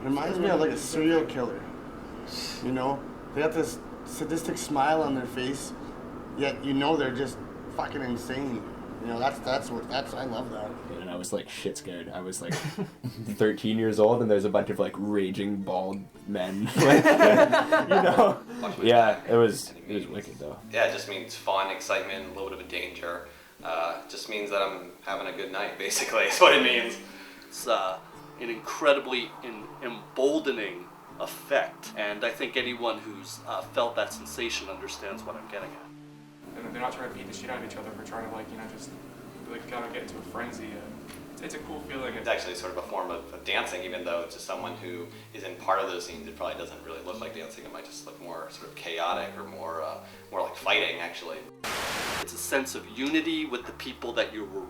Reminds me of like a serial killer. You know, they got this sadistic smile on their face, yet you know they're just fucking insane. You know, that's I love that. And I was like shit scared. I was like 13 years old, and there's a bunch of like raging bald men. Like, you know, yeah, it was wicked though. Yeah, it just means fun, excitement, a little bit of a danger. Just means that I'm having a good night. Basically, is what it means. It's an incredibly emboldening effect, and I think anyone who's felt that sensation understands what I'm getting at. And they're not trying to beat the shit out of each other. We're trying to just kind of get into a frenzy. It's a cool feeling. It's actually sort of a form of dancing, even though to someone who isn't part of those scenes, it probably doesn't really look like dancing. It might just look more sort of chaotic or more like fighting, actually. It's a sense of unity with the people that you were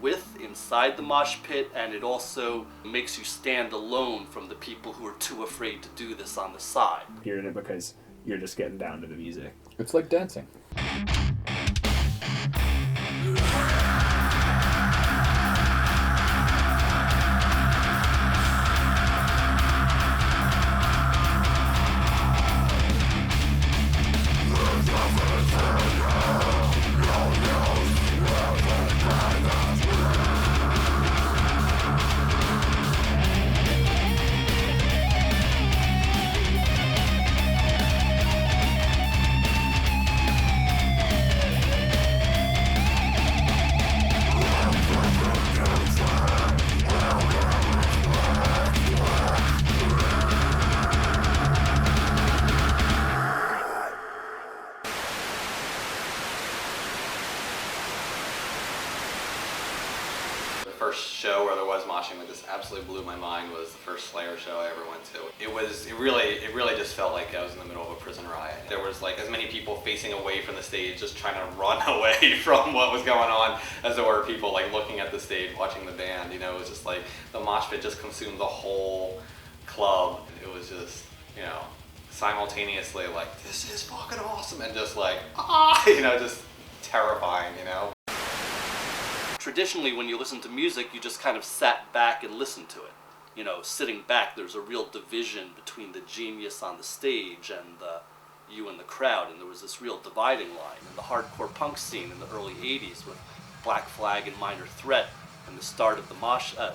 with inside the mosh pit, and it also makes you stand alone from the people who are too afraid to do this on the side. You're in it because you're just getting down to the music. It's like dancing. First show where there was moshing that just absolutely blew my mind was the first Slayer show I ever went to. It really just felt like I was in the middle of a prison riot. There was like as many people facing away from the stage just trying to run away from what was going on as there were people like looking at the stage watching the band. You know, it was just like the mosh pit just consumed the whole club. It was just, you know, simultaneously like, this is fucking awesome, and just like, you know, just terrifying, you know. Traditionally, when you listen to music, you just kind of sat back and listened to it. You know, sitting back, there's a real division between the genius on the stage and you and the crowd, and there was this real dividing line. And the hardcore punk scene in the early 80s with Black Flag and Minor Threat and the start of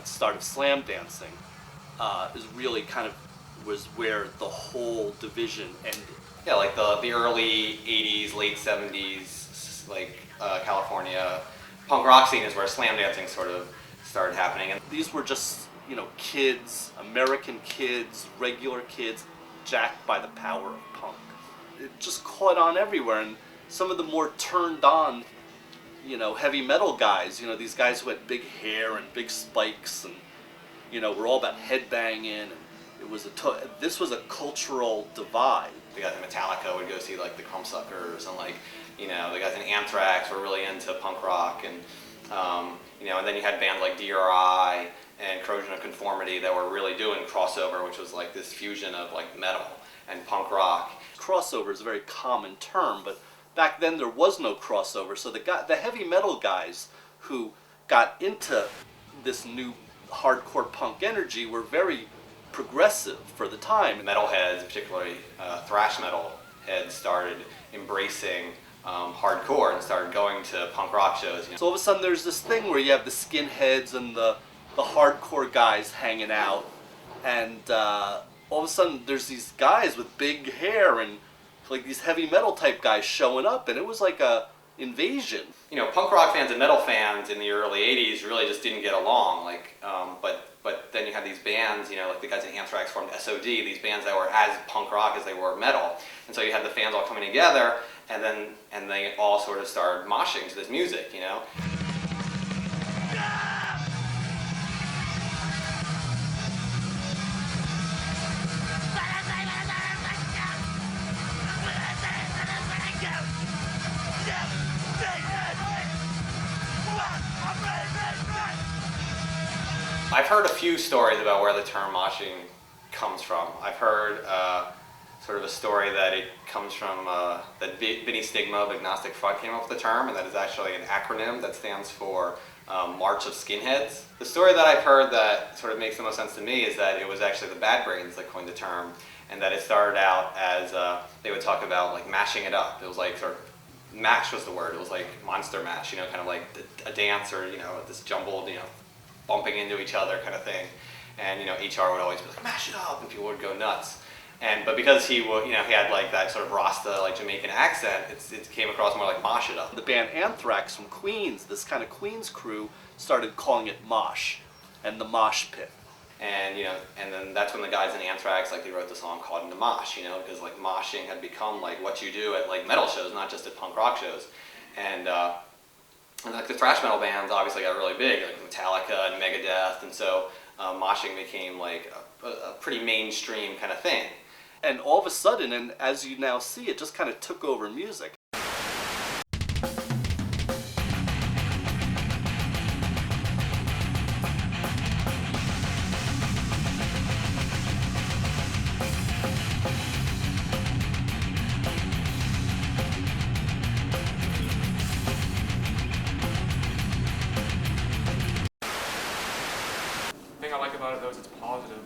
start of slam dancing is really kind of was where the whole division ended. Yeah, like the early 80s, late 70s, like California punk rock scene is where slam dancing sort of started happening. And these were just, you know, kids, American kids, regular kids, jacked by the power of punk. It just caught on everywhere, and some of the more turned on, you know, heavy metal guys, you know, these guys who had big hair and big spikes and, you know, were all about headbanging, and it was this was a cultural divide. The guys in Metallica would go see like the Crumbsuckers, and like, you know, the guys in Anthrax were really into punk rock, and you know, and then you had bands like DRI and Corrosion of Conformity that were really doing crossover, which was like this fusion of like metal and punk rock. Crossover is a very common term, but back then there was no crossover, so the heavy metal guys who got into this new hardcore punk energy were very progressive for the time. Metalheads, particularly thrash metal heads, started embracing hardcore and started going to punk rock shows. You know? So all of a sudden there's this thing where you have the skinheads and the hardcore guys hanging out, and all of a sudden there's these guys with big hair and like these heavy metal type guys showing up, and it was like a invasion. You know, punk rock fans and metal fans in the early 80s really just didn't get along. Like, but then you had these bands, you know, like the guys in Anthrax formed SOD, these bands that were as punk rock as they were metal. And so you had the fans all coming together, and they all sort of started moshing to this music, you know. I've heard a few stories about where the term moshing comes from. I've heard sort of a story that it comes from, that Vinny Stigma of Agnostic Front came up with the term, and that is actually an acronym that stands for March of Skinheads. The story that I've heard that sort of makes the most sense to me is that it was actually the Bad Brains that coined the term, and that it started out as they would talk about like mashing it up. It was like sort of mash was the word. It was like monster mash, you know, kind of like a dance or, you know, this jumbled, you know, bumping into each other kind of thing. And, you know, HR would always be like, mash it up, and people would go nuts. But because he would, you know, he had like that sort of Rasta, like Jamaican accent, it came across more like mosh it up. The band Anthrax from Queens, this kind of Queens crew, started calling it mosh and the mosh pit. And, you know, and then that's when the guys in Anthrax, like, they wrote the song called Into Mosh, you know, because like moshing had become like what you do at like metal shows, not just at punk rock shows. And like the thrash metal bands obviously got really big, like Metallica and Megadeth, and so moshing became like a pretty mainstream kind of thing. And all of a sudden, and as you now see, it just kind of took over music. The thing I like about it, though, is it's positive.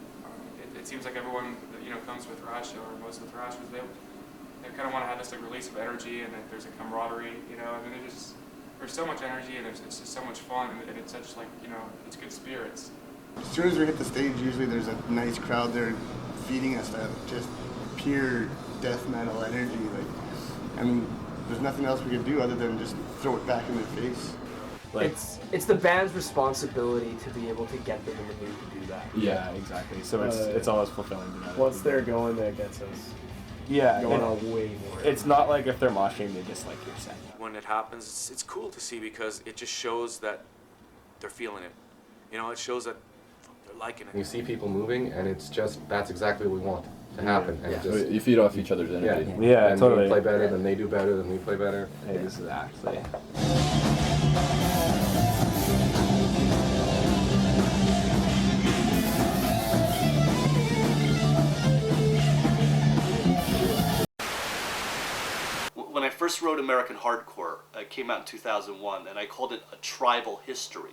It seems like everyone that, you know, comes to a thrash show, or most of the thrashers, they kind of want to have this like release of energy, and that there's a camaraderie, you know. I mean, there's so much energy, and it's just so much fun, and it's such like, you know, it's good spirits. As soon as we hit the stage, usually there's a nice crowd there feeding us that just pure death metal energy. Like, I mean, there's nothing else we could do other than just throw it back in their face. Like, It's the band's responsibility to be able to get them in the mood to do that. yeah, exactly. So it's always fulfilling to know. Once they're going, that gets us yeah, going and on way more. it's not like if they're moshing, they just like your set. When it happens, it's cool to see because it just shows that they're feeling it. You know, it shows that they're liking it. You see people moving, and it's just, that's exactly what we want to happen. And Yeah. just, You feed off each other's yeah, energy. Yeah, and totally. we play better, then they do better, then we play better. Exactly. When I first wrote American Hardcore, it came out in 2001, and I called it a tribal history.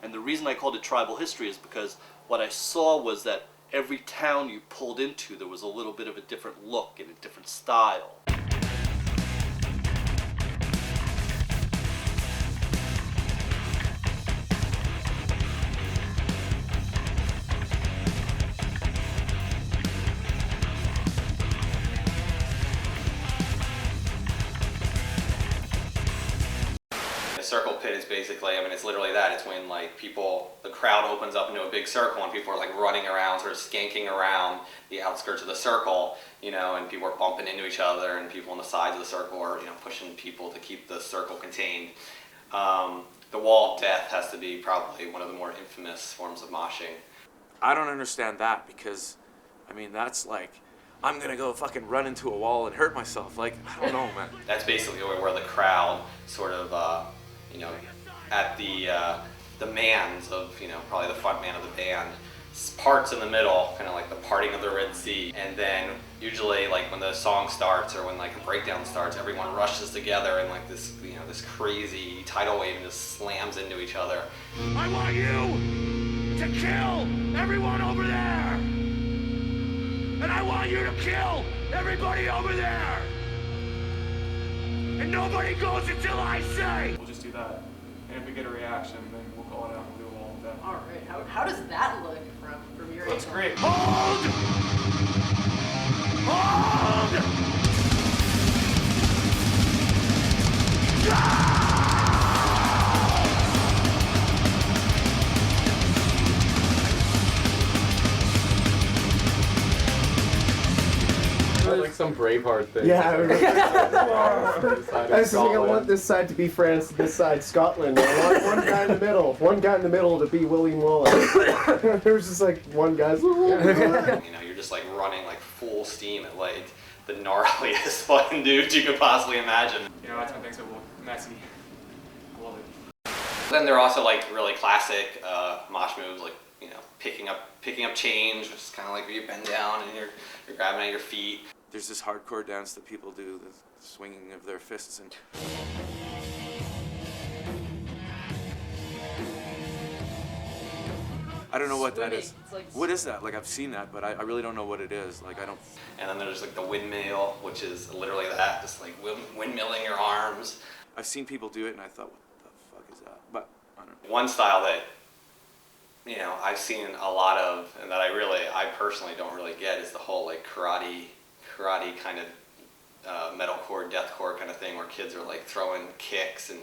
And the reason I called it tribal history is because what I saw was that every town you pulled into, there was a little bit of a different look and a different style. Circle pit is basically, I mean, it's literally that. It's when like the crowd opens up into a big circle and people are like running around, sort of skanking around the outskirts of the circle, you know, and people are bumping into each other, and people on the sides of the circle are, you know, pushing people to keep the circle contained. The wall of death has to be probably one of the more infamous forms of moshing. I don't understand that because, I mean, that's like, I'm gonna go fucking run into a wall and hurt myself. Like, I don't know, man. That's basically where the crowd sort of, you know, at the demands of, you know, probably the front man of the band, parts in the middle, kind of like the parting of the Red Sea. And then usually like when the song starts or when like a breakdown starts, everyone rushes together and like this, you know, this crazy tidal wave and just slams into each other. I want you to kill everyone over there! And I want you to kill everybody over there! And nobody goes until I say! We'll just do that, and if we get a reaction, then we'll call it out and we'll do a wall of death. All right. How does that look from your Looks angle? great. Hold! Hold! Like some Braveheart thing. Yeah, I remember. I was thinking, I want Scotland. this side to be France, this side Scotland. I want one guy in the middle. One guy in the middle to be William Wallace. There was just like one guy's. You know, you're just like running like full steam at like the gnarliest fucking dudes you could possibly imagine. You know, that's when things get a little messy. I love it. Then there are also like really classic mosh moves, like, you know, picking up change, which is kind of like where you bend down and you're grabbing at your feet. There's this hardcore dance that people do, the swinging of their fists, and I don't know what that is. It's like What is that? Like, I've seen that, but I really don't know what it is. Like, I don't. And then there's like the windmill, which is literally that, just like windmilling your arms. I've seen people do it, and I thought, what the fuck is that? But I don't know. One style that, you know, I've seen a lot of, and that I personally don't really get, is the whole like karate kind of metalcore, deathcore kind of thing, where kids are like throwing kicks and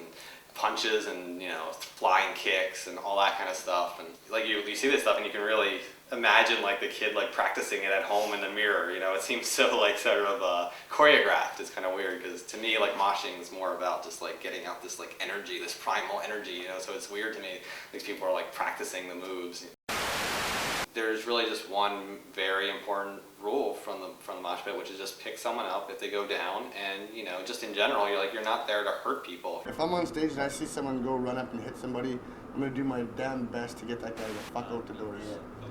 punches and, you know, flying kicks and all that kind of stuff. And like you see this stuff and you can really imagine like the kid like practicing it at home in the mirror. You know, it seems so like sort of choreographed. It's kind of weird because to me like moshing is more about just like getting out this like energy, this primal energy. You know, so it's weird to me these people are like practicing the moves. There's really just one very important rule from the mosh pit, which is just pick someone up if they go down, and you know, just in general, you're not there to hurt people. If I'm on stage and I see someone go run up and hit somebody, I'm gonna do my damn best to get that guy the fuck out the doors,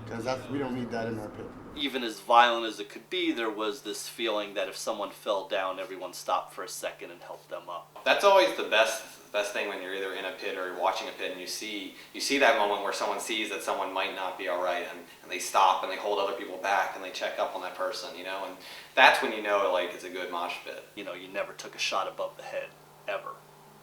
because we don't need that in our pit. Even as violent as it could be, there was this feeling that if someone fell down, everyone stopped for a second and helped them up. That's always the best thing when you're either in a pit or you're watching a pit and you see that moment where someone sees that someone might not be all right, and they stop and they hold other people back and they check up on that person, you know, and that's when you know like it's a good mosh pit. You know, you never took a shot above the head, ever.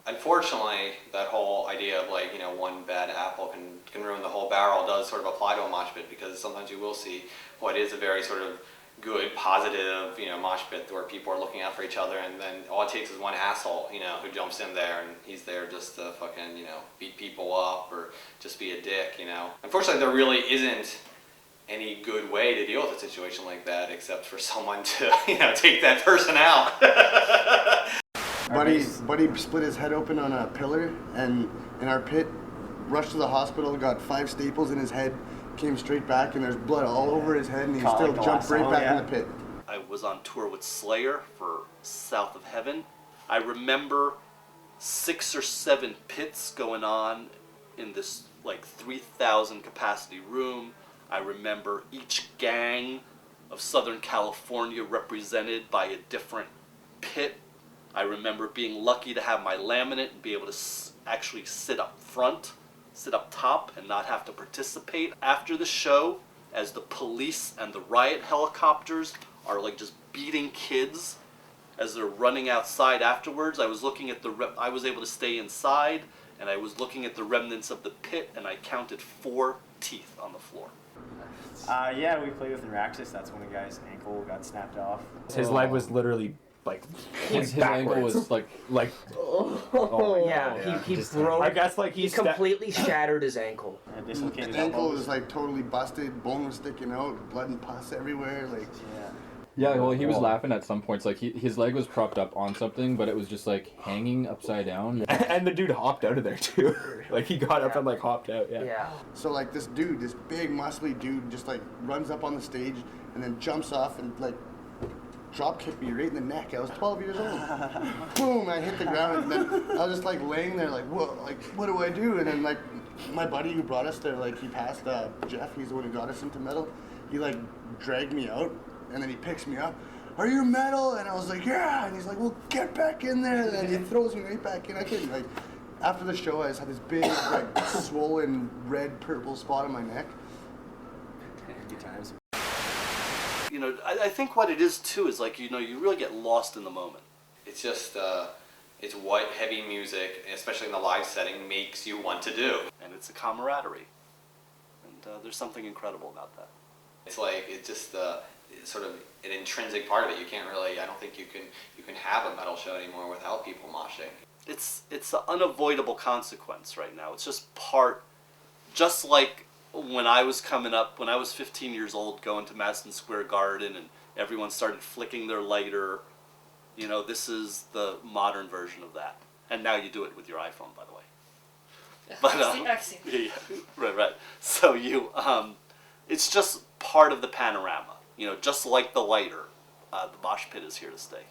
Unfortunately, that whole idea of like, you know, one bad apple can ruin the whole barrel does sort of apply to a mosh pit, because sometimes you will see what is a very sort of good, positive, you know, mosh pit where people are looking out for each other, and then all it takes is one asshole, you know, who jumps in there and he's there just to fucking, you know, beat people up or just be a dick, you know. Unfortunately, there really isn't any good way to deal with a situation like that except for someone to, you know, take that person out. Buddy split his head open on a pillar, and in our pit, rushed to the hospital, got 5 staples in his head, came straight back, and there's blood all over his head, and he still jumped right back in the pit. I was on tour with Slayer for South of Heaven. I remember 6 or 7 pits going on in this like 3,000 capacity room. I remember each gang of Southern California represented by a different pit. I remember being lucky to have my laminate and be able to actually sit up front, sit up top, and not have to participate. After the show, as the police and the riot helicopters are like just beating kids as they're running outside afterwards, I was looking at I was able to stay inside, and I was looking at the remnants of the pit, and I counted 4 teeth on the floor. Yeah, we played with Neuraxis. That's when a guy's ankle got snapped off. His leg was literally like his ankle was like yeah, he broke. I guess like he completely shattered his ankle. His ankle was like totally busted, bone was sticking out, blood and pus everywhere. Like yeah, well, he was laughing at some points. Like his leg was propped up on something, but it was just like hanging upside down. And the dude hopped out of there too. Like he got up and like hopped out. Yeah. So like this dude, this big muscly dude, just like runs up on the stage and then jumps off and like drop kicked me right in the neck. I was 12 years old. Boom! I hit the ground, and then I was just like laying there, like, what do I do? And then like my buddy who brought us there, like he passed Jeff. He's the one who got us into metal. He like dragged me out, and then he picks me up. Are you metal? And I was like, yeah. And he's like, well, get back in there. And then he throws me right back in. I couldn't like. After the show, I just had this big, like, swollen red purple spot on my neck. Good times. You know, I think what it is too is like, you know, you really get lost in the moment. It's just, it's what heavy music, especially in the live setting, makes you want to do. And it's a camaraderie. And there's something incredible about that. It's like, it's just it's sort of an intrinsic part of it. You can't really, I don't think you can have a metal show anymore without people moshing. It's an unavoidable consequence right now. It's just part, just like when I was coming up, when I was 15 years old, going to Madison Square Garden and everyone started flicking their lighter, you know, this is the modern version of that. And now you do it with your iPhone, by the way. But, I've seen. Yeah, right. So it's just part of the panorama. You know, just like the lighter, the mosh pit is here to stay.